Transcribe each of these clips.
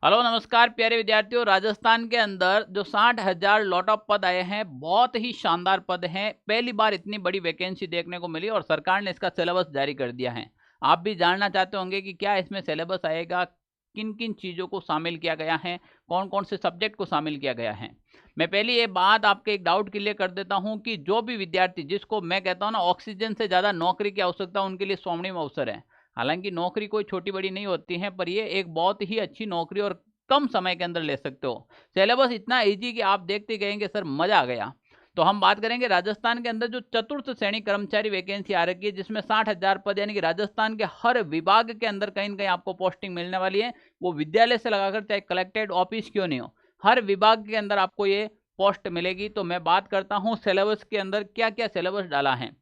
Hello नमस्कार प्यारे विद्यार्थियों। राजस्थान के अंदर जो 60,000 लॉट ऑफ पद आए हैं, बहुत ही शानदार पद हैं। पहली बार इतनी बड़ी वैकेंसी देखने को मिली और सरकार ने इसका सिलेबस जारी कर दिया है। आप भी जानना चाहते होंगे कि क्या इसमें सिलेबस आएगा, किन किन चीज़ों को शामिल किया गया है, कौन कौन से सब्जेक्ट को शामिल किया गया है। मैं पहले ये बात आपके एक डाउट क्लियर कर देता हूँ कि जो भी विद्यार्थी, जिसको मैं कहता हूँ ना ऑक्सीजन से ज़्यादा नौकरी की आवश्यकता, उनके लिए स्वर्णिम अवसर है। हालांकि नौकरी कोई छोटी बड़ी नहीं होती है, पर ये एक बहुत ही अच्छी नौकरी और कम समय के अंदर ले सकते हो। सिलेबस इतना इजी कि आप देखते कहेंगे सर मजा आ गया। तो हम बात करेंगे राजस्थान के अंदर जो चतुर्थ श्रेणी कर्मचारी वैकेंसी आ रखी है, जिसमें 60,000 पद, यानी कि राजस्थान के हर विभाग के अंदर कहीं न कहीं आपको पोस्टिंग मिलने वाली है। वो विद्यालय से लगाकर चाहे कलेक्टेड ऑफिस क्यों नहीं हो, हर विभाग के अंदर आपको ये पोस्ट मिलेगी। तो मैं बात करता हूँ सिलेबस के अंदर क्या क्या सिलेबस डाला है।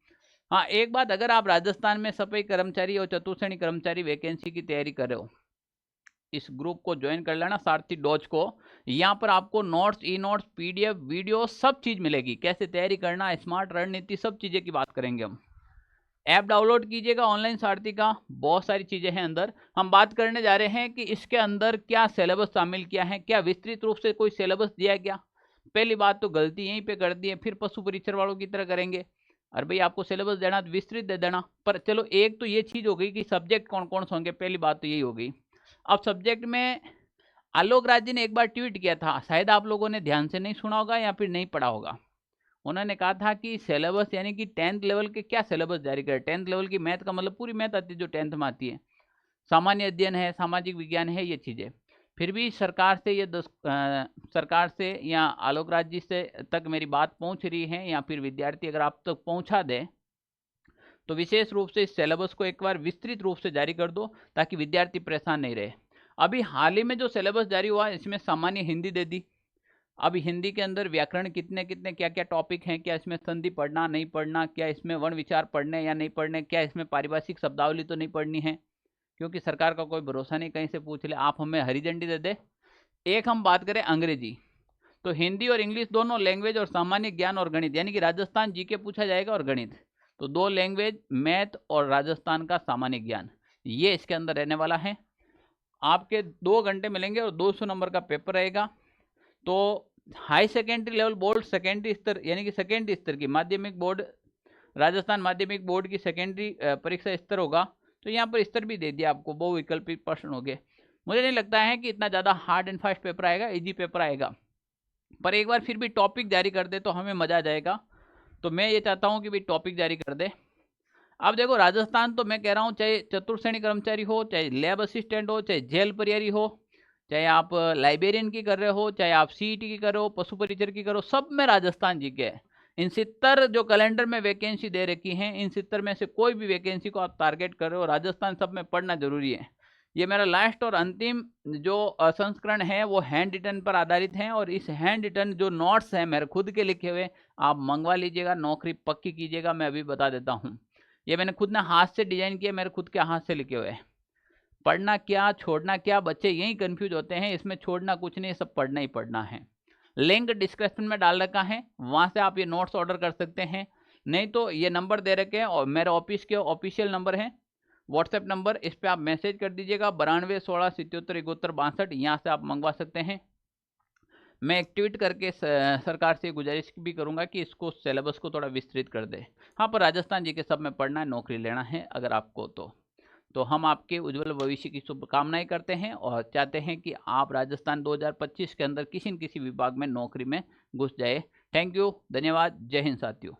हाँ, एक बात, अगर आप राजस्थान में सफाई कर्मचारी और चतुर्थ श्रेणी कर्मचारी वैकेंसी की तैयारी कर रहे हो, इस ग्रुप को ज्वाइन कर लेना, सारथी डॉज को। यहाँ पर आपको notes, e notes, PDF, video सब चीज मिलेगी। कैसे तैयारी करना, स्मार्ट रणनीति, सब चीजें की बात करेंगे हम। ऐप डाउनलोड कीजिएगा ऑनलाइन सारथी का, बहुत सारी चीजें हैं अंदर। हम बात करने जा रहे हैं कि इसके अंदर क्या सिलेबस शामिल किया है, क्या विस्तृत रूप से कोई सिलेबस दिया गया। पहली बात तो गलती यहीं पे कर दी है, फिर पशु परीक्षण वालों की तरह करेंगे। अरे भाई, आपको सिलेबस देना तो विस्तृत दे देना। पर चलो, एक तो ये चीज हो गई कि सब्जेक्ट कौन कौन से होंगे, पहली बात तो यही हो गई। अब सब्जेक्ट में आलोक राज जी ने एक बार ट्वीट किया था, शायद आप लोगों ने ध्यान से नहीं सुना होगा या फिर नहीं पढ़ा होगा। उन्होंने कहा था कि सिलेबस, यानी कि 10th लेवल के क्या सिलेबस जारी करे। 10th लेवल की मैथ का मतलब पूरी मैथ आती है जो 10th में आती है, सामान्य अध्ययन है, सामाजिक विज्ञान है, ये चीज़ें। फिर भी सरकार से ये सरकार से या आलोक राज जी से तक मेरी बात पहुंच रही है, या फिर विद्यार्थी अगर आप तक पहुंचा दे, तो विशेष रूप से इस सिलेबस को एक बार विस्तृत रूप से जारी कर दो, ताकि विद्यार्थी परेशान नहीं रहे। अभी हाल ही में जो सिलेबस जारी हुआ, इसमें सामान्य हिंदी दे दी। अब हिंदी के अंदर व्याकरण कितने कितने क्या क्या टॉपिक हैं, क्या इसमें संधि पढ़ना नहीं पढ़ना, क्या इसमें वर्ण विचार पढ़ने या नहीं पढ़ने, क्या इसमें पारिभाषिक शब्दावली तो नहीं पढ़नी है, क्योंकि सरकार का कोई भरोसा नहीं, कहीं से पूछ ले, आप हमें हरी झंडी दे दे। एक हम बात करें अंग्रेजी, तो हिंदी और इंग्लिश दोनों लैंग्वेज, और सामान्य ज्ञान और गणित, यानी कि राजस्थान जीके पूछा जाएगा और गणित। तो दो लैंग्वेज, मैथ और राजस्थान का सामान्य ज्ञान, ये इसके अंदर रहने वाला है। आपके 2 घंटे मिलेंगे और 200 नंबर का पेपर रहेगा। तो high secondary level board, secondary स्तर, यानी कि सेकेंडरी स्तर की माध्यमिक बोर्ड, राजस्थान माध्यमिक बोर्ड की सेकेंडरी परीक्षा स्तर होगा। तो यहाँ पर स्तर भी दे दिया आपको, बहुविकल्पित प्रश्न हो गए। मुझे नहीं लगता है कि इतना ज़्यादा हार्ड एंड फास्ट पेपर आएगा, इजी पेपर आएगा। पर एक बार फिर भी टॉपिक जारी कर दे तो हमें मज़ा आ जाएगा। तो मैं ये चाहता हूँ कि भाई टॉपिक जारी कर दे। अब देखो, राजस्थान तो मैं कह रहा हूँ, चाहे चतुर्थ श्रेणी कर्मचारी हो, चाहे लैब असिस्टेंट हो, चाहे जेल परियारी हो, चाहे आप लाइब्रेरियन की कर रहे हो, चाहे आप सीईटी की कर रहे हो, पशु परिचर की करो, सब में राजस्थान जी के है। इन 70 जो कैलेंडर में वैकेंसी दे रखी हैं, इन 70 में से कोई भी वैकेंसी को आप टारगेट कर रहे हो, राजस्थान सब में पढ़ना जरूरी है। ये मेरा लास्ट और अंतिम जो संस्करण है, वो हैंड रिटन पर आधारित है, और इस हैंड रिटन जो नोट्स हैं मेरे खुद के लिखे हुए, आप मंगवा लीजिएगा, नौकरी पक्की कीजिएगा। मैं अभी बता देता हूँ, ये मैंने खुद ने हाथ से डिजाइन किया, मेरे खुद के हाथ से लिखे हुए हैं। पढ़ना क्या, छोड़ना क्या, बच्चे यही कंफ्यूज होते हैं। इसमें छोड़ना कुछ नहीं, सब पढ़ना ही पढ़ना है। लिंक डिस्क्रिप्शन में डाल रखा है, वहां से आप ये नोट्स ऑर्डर कर सकते हैं। नहीं तो ये नंबर दे रखे हैं, और मेरे ऑफिस के ऑफिशियल नंबर है, व्हाट्सएप नंबर, इस पर आप मैसेज कर दीजिएगा, 9216777162। यहाँ से आप मंगवा सकते हैं। मैं एक ट्वीट करके सरकार से गुजारिश भी करूंगा कि इसको सिलेबस को थोड़ा विस्तृत कर दे। हाँ, पर राजस्थान जी के सब में पढ़ना है, नौकरी लेना है अगर आपको। तो हम आपके उज्जवल भविष्य की शुभकामनाएं करते हैं, और चाहते हैं कि आप राजस्थान 2025 के अंदर किसी न किसी विभाग में नौकरी में घुस जाए। थैंक यू, धन्यवाद, जय हिंद साथियों।